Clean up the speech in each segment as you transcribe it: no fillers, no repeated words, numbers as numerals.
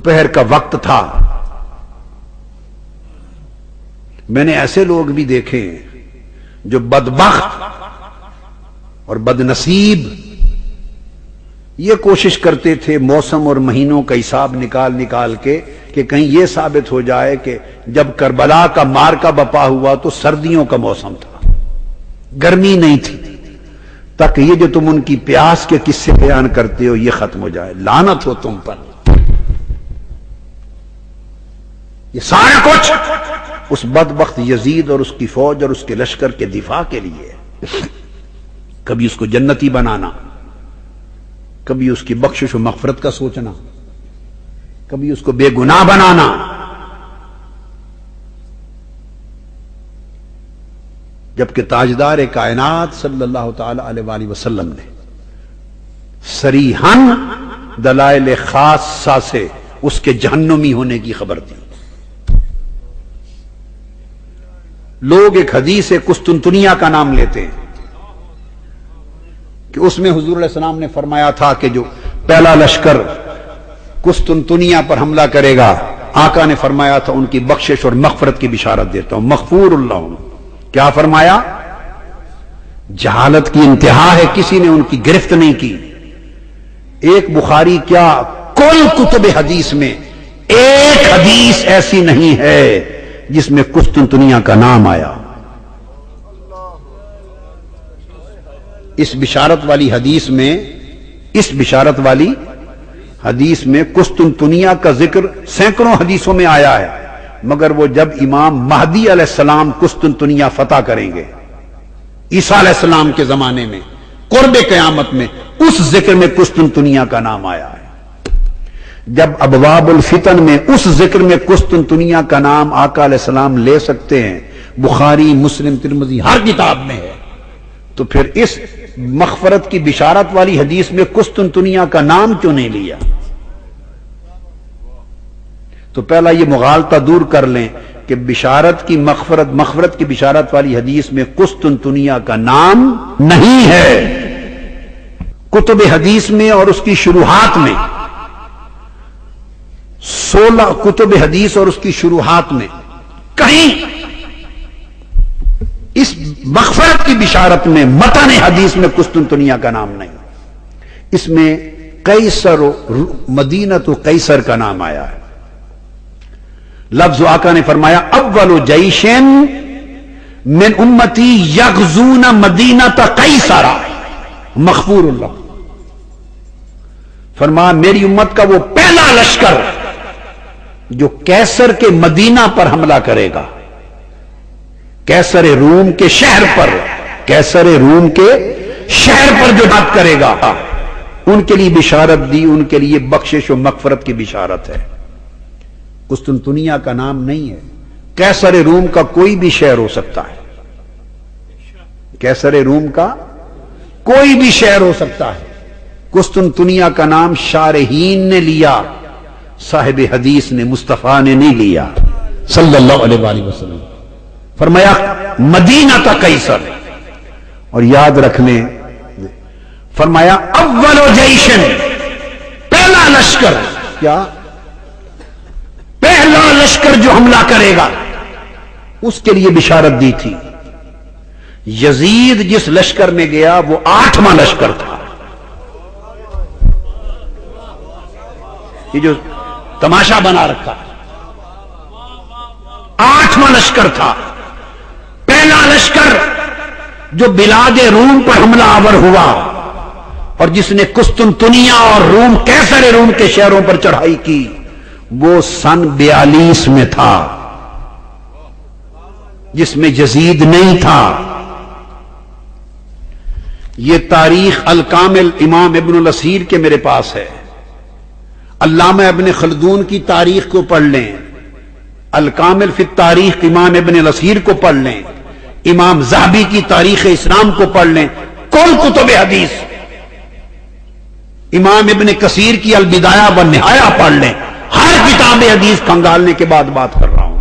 دوپہر کا وقت تھا. میں نے ایسے لوگ بھی دیکھے جو بدبخت اور بدنصیب یہ کوشش کرتے تھے موسم اور مہینوں کا حساب نکال کے کہ کہیں یہ ثابت ہو جائے کہ جب کربلا کا معرکہ بپا ہوا تو سردیوں کا موسم تھا، گرمی نہیں تھی، تاکہ یہ جو تم ان کی پیاس کے قصے بیان کرتے ہو یہ ختم ہو جائے. لعنت ہو تم پر. یہ سارا کچھ اس بدبخت یزید اور اس کی فوج اور اس کے لشکر کے دفاع کے لیے. کبھی اس کو جنتی بنانا، کبھی اس کی بخشش و مغفرت کا سوچنا، کبھی اس کو بے گناہ بنانا. جبکہ تاجدار کائنات صلی اللہ تعالی علیہ وآلہ وسلم نے صریحاً دلائل خاصہ سے اس کے جہنمی ہونے کی خبر دی. لوگ ایک حدیث قسطنطنیہ کا نام لیتے ہیں کہ اس میں حضور علیہ السلام نے فرمایا تھا کہ جو پہلا لشکر قسطنطنیہ پر حملہ کرے گا، آقا نے فرمایا تھا ان کی بخشش اور مغفرت کی بشارت دیتا ہوں، مغفور اللہ. کیا فرمایا؟ جہالت کی انتہا ہے، کسی نے ان کی گرفت نہیں کی. ایک بخاری کیا کل کتب حدیث میں ایک حدیث ایسی نہیں ہے جس میں قسطنطنیہ کا نام آیا. اس بشارت والی حدیث میں قسطنطنیہ کا ذکر سینکڑوں حدیثوں میں آیا ہے، مگر وہ جب امام مہدی علیہ السلام قسطنطنیہ فتح کریں گے عیسیٰ علیہ السلام کے زمانے میں قرب قیامت میں، اس ذکر میں قسطنطنیہ کا نام آیا ہے. جب ابواب الفتن میں اس ذکر میں قسطنطنیہ کا نام آقا علیہ السلام لے سکتے ہیں، بخاری مسلم ترمذی ہر کتاب میں ہے، تو پھر اس مغفرت کی بشارت والی حدیث میں قسطنطنیہ کا نام کیوں نہیں لیا؟ تو پہلا یہ مغالطہ دور کر لیں کہ مغفرت کی بشارت والی حدیث میں قسطنطنیہ کا نام نہیں ہے. کتب حدیث میں اور اس کی شروحات میں 16 کتب حدیث اور اس کی شروحات میں کہیں اس مغفرت کی بشارت میں متن حدیث میں قسطنطنیہ کا نام نہیں. اس میں قیصر مدینہ قیصر کا نام آیا ہے. لفظ آقا نے فرمایا اول جیش من امتی یغزون مدینہ قیصر مغفور اللہ. فرمایا میری امت کا وہ پہلا لشکر جو کیسر کے مدینہ پر حملہ کرے گا، کیسر روم کے شہر پر جو بات کرے گا، ان کے لیے بشارت دی، ان کے لیے بخشش و مغفرت کی بشارت ہے. قسطنطنیہ کا نام نہیں ہے. کیسر روم کا کوئی بھی شہر ہو سکتا ہے، کیسر روم کا کوئی بھی شہر ہو سکتا ہے. قسطنطنیہ کا نام شارحین نے لیا، صاحب حدیث نے مصطفیٰ نے نہیں لیا صلی اللہ علیہ وآلہ وسلم. فرمایا مدینہ کا قیصر. اور یاد رکھ لیں فرمایا اول جیشن، پہلا لشکر، کیا پہلا لشکر جو حملہ کرے گا اس کے لیے بشارت دی تھی. یزید جس لشکر میں گیا وہ 8واں لشکر تھا. یہ جو تماشا بنا رکھا 8واں لشکر تھا. پہلا لشکر جو بلاد روم پر حملہ آور ہوا اور جس نے قسطنطنیہ اور روم کیسر روم کے شہروں پر چڑھائی کی وہ سن 42 میں تھا، جس میں یزید نہیں تھا. یہ تاریخ الکامل امام ابن الاسیر کے میرے پاس ہے. علامہ ابن خلدون کی تاریخ کو پڑھ لیں، الکامل فی التاریخ امام ابن الاسیر کو پڑھ لیں، امام ذہبی کی تاریخ اسلام کو پڑھ لیں، کل کتب حدیث، امام ابن کثیر کی البدایہ والنہایہ پڑھ لیں. ہر کتاب حدیث کھنگالنے کے بعد بات کر رہا ہوں.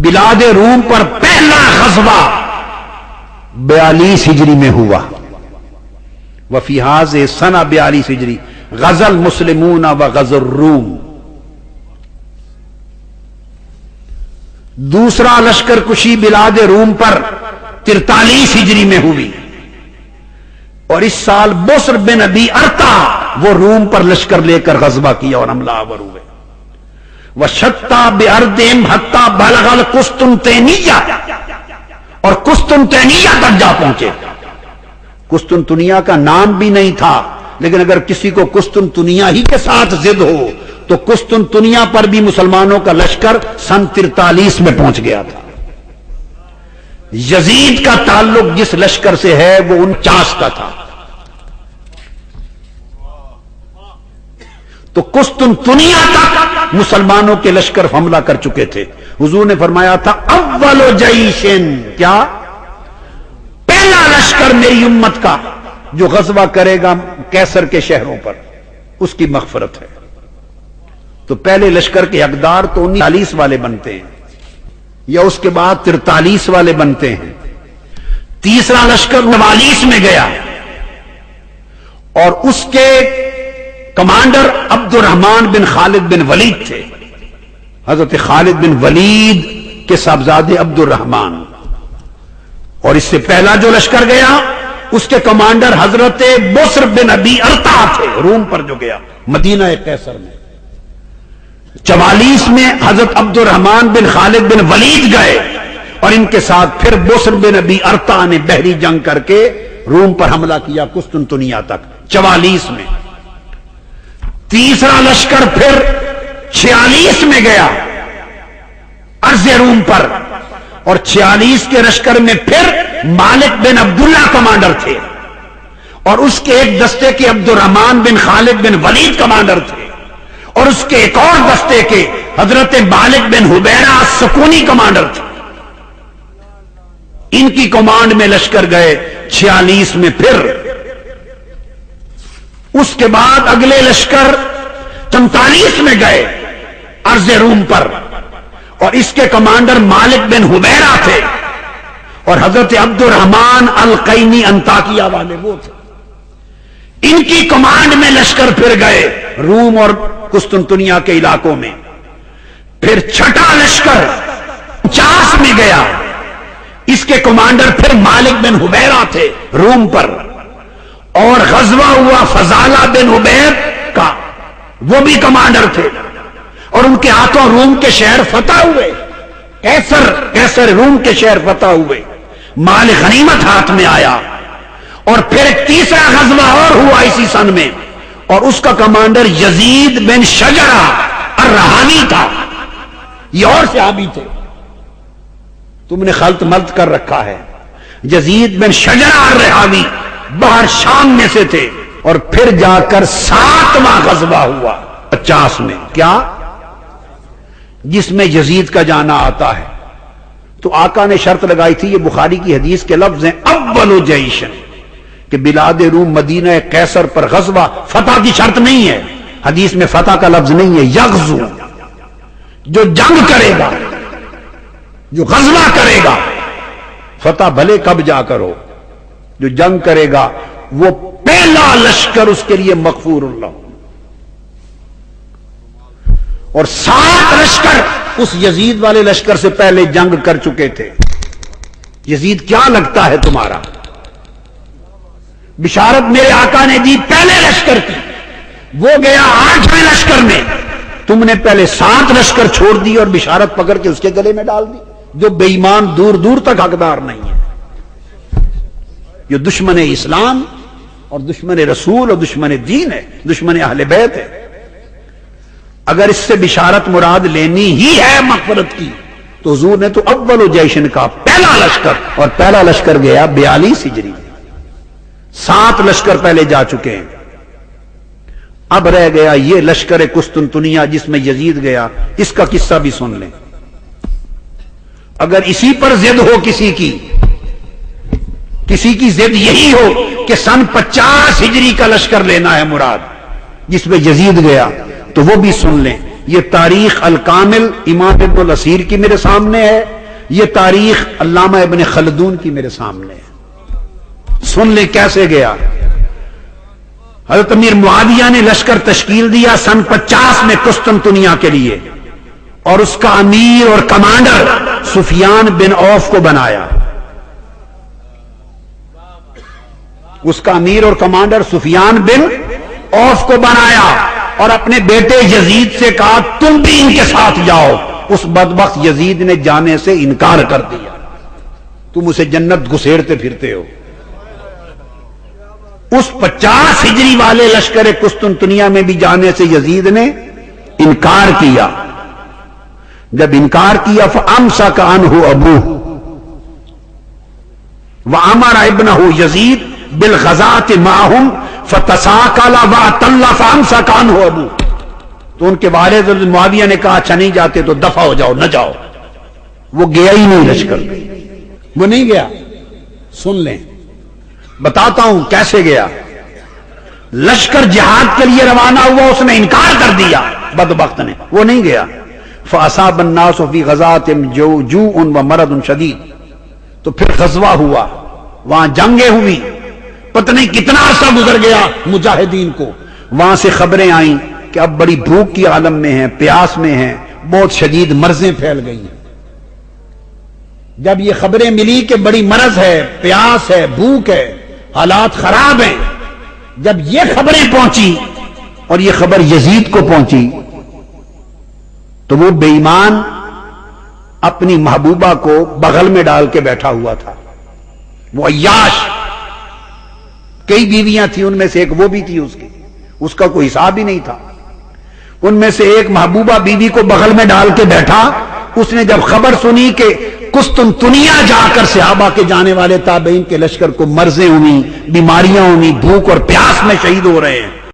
بلاد روم پر پہلا غزوہ 42 ہجری میں ہوا. وفی ھذہ سنہ 42 ہجری غزا المسلمون وغزا الروم. دوسرا لشکر کشی بلاد روم پر 43 ہجری میں ہوئی، اور اس سال بسر بن ابی ارتا وہ روم پر لشکر لے کر غزوہ کیا اور حملہ آور ہوئے۔ وَشَتَّى بِأَرْضِهِمْ حَتَّى بَلَغَ الْقُسْطُنْطِنِيَّةَ، اور قسطنطنیہ تک جا پہنچے۔ قسطنطنیہ کا نام بھی نہیں تھا، لیکن اگر کسی کو قسطنطنیہ ہی کے ساتھ ضد ہو تو قسطنطنیہ پر بھی مسلمانوں کا لشکر سن 43 میں پہنچ گیا تھا۔ یزید کا تعلق جس لشکر سے ہے وہ 49 کا تھا، تو قسطنطنیہ تک مسلمانوں کے لشکر حملہ کر چکے تھے۔ حضور نے فرمایا تھا اول جیشن، کیا پہلا لشکر میری امت کا جو غزوہ کرے گا کیسر کے شہروں پر، اس کی مغفرت ہے۔ تو پہلے لشکر کے حقدار تو 39 والے بنتے ہیں، یا اس کے بعد 43 والے بنتے ہیں۔ تیسرا لشکر 49 میں گیا، اور اس کے کمانڈر عبد الرحمن بن خالد بن ولید تھے، حضرت خالد بن ولید کے صاحبزادے عبد الرحمن۔ اور اس سے پہلا جو لشکر گیا اس کے کمانڈر حضرت بسر بن ابی ارتا تھے، روم پر جو گیا مدینہ قیصر میں۔ 44 میں حضرت عبد الرحمن بن خالد بن ولید گئے، اور ان کے ساتھ پھر بسر بن ابی ارتا نے بحری جنگ کر کے روم پر حملہ کیا قسطنطنیہ تک 44 میں۔ تیسرا لشکر پھر 46 میں گیا ارض روم پر، اور 46 کے لشکر میں پھر مالک بن عبداللہ کمانڈر تھے، اور اس کے ایک دستے کے عبد الرحمن بن خالد بن ولید کمانڈر تھے، اور اس کے ایک اور دستے کے حضرت مالک بن حبیرہ السکونی کمانڈر تھے۔ ان کی کمانڈ میں لشکر گئے 46 میں۔ پھر اس کے بعد اگلے لشکر 45 میں گئے ارض روم پر، اور اس کے کمانڈر مالک بن حبیرہ تھے، اور حضرت عبد الرحمن القینی انطاکیہ والے وہ تھے۔ ان کی کمانڈ میں لشکر پھر گئے روم اور قسطنطنیہ کے علاقوں میں۔ پھر چھٹا لشکر 50 میں گیا، اس کے کمانڈر پھر مالک بن حبیرہ تھے روم پر، اور غزوہ ہوا فضالہ بن عبید کا، وہ بھی کمانڈر تھے، اور ان کے ہاتھوں روم کے شہر فتح ہوئے، کیسر روم کے شہر فتح ہوئے، مال غنیمت ہاتھ میں آیا۔ اور پھر ایک تیسرا غزوہ اور ہوا اسی سن میں، اور اس کا کمانڈر یزید بن شجرہ الرہاوی تھا۔ یہ اور صحابی تھے، تم نے خلط ملط کر رکھا ہے۔ یزید بن شجرہ الرہاوی باہر شام میں سے تھے، اور پھر جا کر 7واں غزوہ ہوا 50 میں، کیا جس میں یزید کا جانا آتا ہے۔ تو آقا نے شرط لگائی تھی، یہ بخاری کی حدیث کے لفظ ہیں اول جیشن، کہ بلاد روم مدینہ قیصر پر غزوہ، فتح کی شرط نہیں ہے، حدیث میں فتح کا لفظ نہیں ہے، یغزو، جو جنگ کرے گا، جو غزوہ کرے گا، فتح بھلے کب جا کرو، جو جنگ کرے گا وہ پہلا لشکر اس کے لیے مغفور اللہ۔ اور 7 لشکر اس یزید والے لشکر سے پہلے جنگ کر چکے تھے۔ یزید کیا لگتا ہے تمہارا؟ بشارت میرے آقا نے دی پہلے لشکر کی، وہ گیا 8ویں لشکر میں، تم نے پہلے 7 لشکر چھوڑ دی اور بشارت پکڑ کے اس کے گلے میں ڈال دی، جو بے ایمان دور دور تک حقدار نہیں ہے، جو دشمن اسلام اور دشمن رسول اور دشمن دین ہے، دشمن اہل بیت ہے۔ اگر اس سے بشارت مراد لینی ہی ہے مغفرت کی، تو حضور نے تو اول جیشن کا پہلا لشکر، اور پہلا لشکر گیا 42 ہجری میں۔ 7 لشکر پہلے جا چکے ہیں، اب رہ گیا یہ لشکر قسطنطنیہ جس میں یزید گیا، اس کا قصہ بھی سن لیں۔ اگر اسی پر ضد ہو کسی کی ضد یہی ہو کہ سن 50 ہجری کا لشکر لینا ہے مراد جس میں یزید گیا، تو وہ بھی سن لیں۔ یہ تاریخ الکامل امام ابن الاسیر کی میرے سامنے ہے، یہ تاریخ علامہ ابن خلدون کی میرے سامنے ہے، سن لیں کیسے گیا۔ حضرت امیر معاویہ نے لشکر تشکیل دیا سن 50 میں قسطنطنیہ کے لیے، اور اس کا امیر اور کمانڈر سفیان بن عوف کو بنایا. اس کا امیر اور کمانڈر سفیان بن عوف کو بنایا اور اپنے بیٹے یزید سے کہا تم بھی ان کے ساتھ جاؤ. اس بدبخت یزید نے جانے سے انکار کر دیا. تم اسے جنت گھسیڑتے پھرتے ہو. اس 50 ہجری والے لشکر قسطنطنیہ میں بھی جانے سے یزید نے انکار کیا. جب انکار کیا فَأَمْسَكَ عَنْهُ أَبُوهُ وَأَمَرَ ابْنَهُ يَزِيدَ بِالْغَزَاةِ مَعَهُمْ فَتَسَاقَلَ وَأَطَلَّ فَأَمْسَكَ عَنْهُ أَبُوهُ. تو ان کے والد معاویہ نے کہا اچھا نہیں جاتے تو دفع ہو جاؤ، نہ جاؤ. وہ گیا ہی نہیں لشکر، وہ نہیں گیا. سن لیں، بتاتا ہوں کیسے گیا. لشکر جہاد کے لیے روانہ ہوا، اس نے انکار کر دیا بدبخت نے، وہ نہیں گیا. فَأَصَابَ النَّاسُ فِي غَزَاتِهِمْ جُوعٌ وَمَرَضٌ شَدِيدٌ. تو پھر غزوہ ہوا، وہاں جنگیں ہوئی، پتہ نہیں کتنا عرصہ گزر گیا مجاہدین کو. وہاں سے خبریں آئیں کہ اب بڑی بھوک کی عالم میں ہیں، پیاس میں ہیں، بہت شدید مرضیں پھیل گئی ہیں. جب یہ خبریں ملی کہ بڑی مرض ہے، پیاس ہے، بھوک ہے، حالات خراب ہیں، جب یہ خبریں پہنچی اور یہ خبر یزید کو پہنچی تو وہ بے ایمان اپنی محبوبہ کو بغل میں ڈال کے بیٹھا ہوا تھا. وہ عیاش، کئی بیویاں تھیں، ان میں سے ایک وہ بھی تھی، اس کا کوئی حساب ہی نہیں تھا. ان میں سے ایک محبوبہ بیوی کو بغل میں ڈال کے بیٹھا. اس نے جب خبر سنی کہ قسطنطنیہ جا کر صحابہ کے جانے والے تابعین کے لشکر کو مرضیں ہوئی، بیماریاں ہوئی، بھوک اور پیاس میں شہید ہو رہے ہیں،